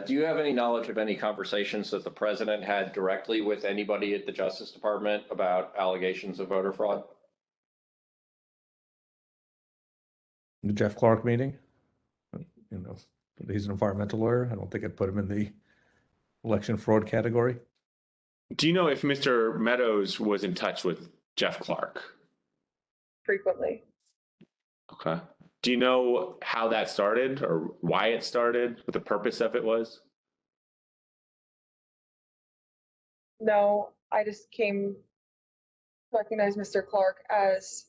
Do you have any knowledge of any conversations that the president had directly with anybody at the Justice Department about allegations of voter fraud? The Jeff Clark meeting, you know, he's an environmental lawyer. I don't think I'd put him in the election fraud category. Do you know if Mr. Meadows was in touch with Jeff Clark? Frequently. Okay. Do you know how that started or why it started, what the purpose of it was? No, I just came to recognize Mr. Clark as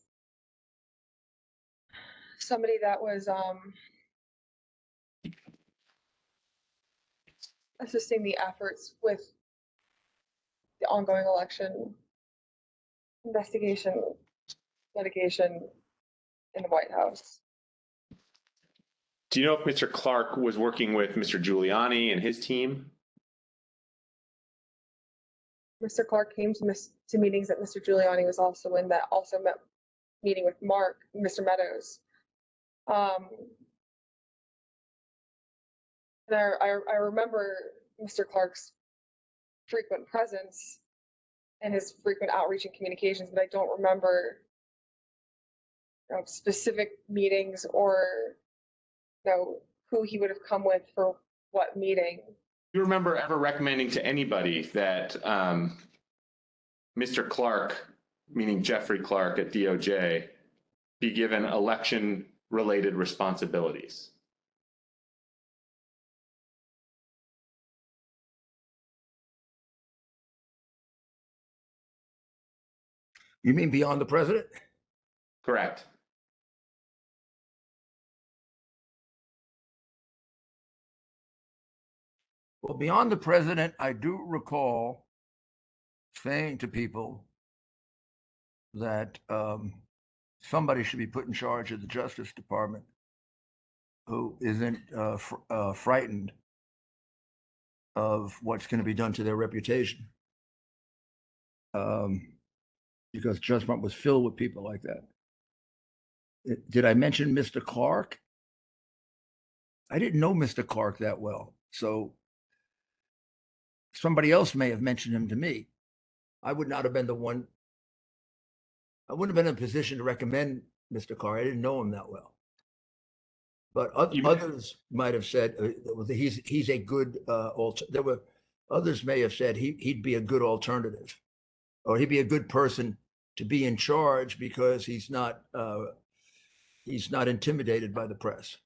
somebody that was assisting the efforts with the ongoing election investigation, litigation in the White House. Do you know if Mr. Clark was working with Mr. Giuliani and his team? Mr. Clark came to meetings that Mr. Giuliani was also in, that also met meeting with Mr. Meadows. And I remember Mr. Clark's frequent presence and his frequent outreach and communications, but I don't remember specific meetings or who he would have come with for what meeting. Do you remember ever recommending to anybody that Mr. Clark, meaning Jeffrey Clark at DOJ, be given election-related responsibilities? You mean beyond the president? Correct. Well, beyond the president, I do recall saying to people that somebody should be put in charge of the Justice Department who isn't frightened of what's going to be done to their reputation. Because Justice Department was filled with people like that. Did I mention Mr. Clark? I didn't know Mr. Clark that well, so somebody else may have mentioned him to me. I would not have been the one. I wouldn't have been in a position to recommend Mr. Clark. I didn't know him that well. But others might have said he's a good. There were others may have said he'd be a good alternative, or he'd be a good person to be in charge because he's not intimidated by the press.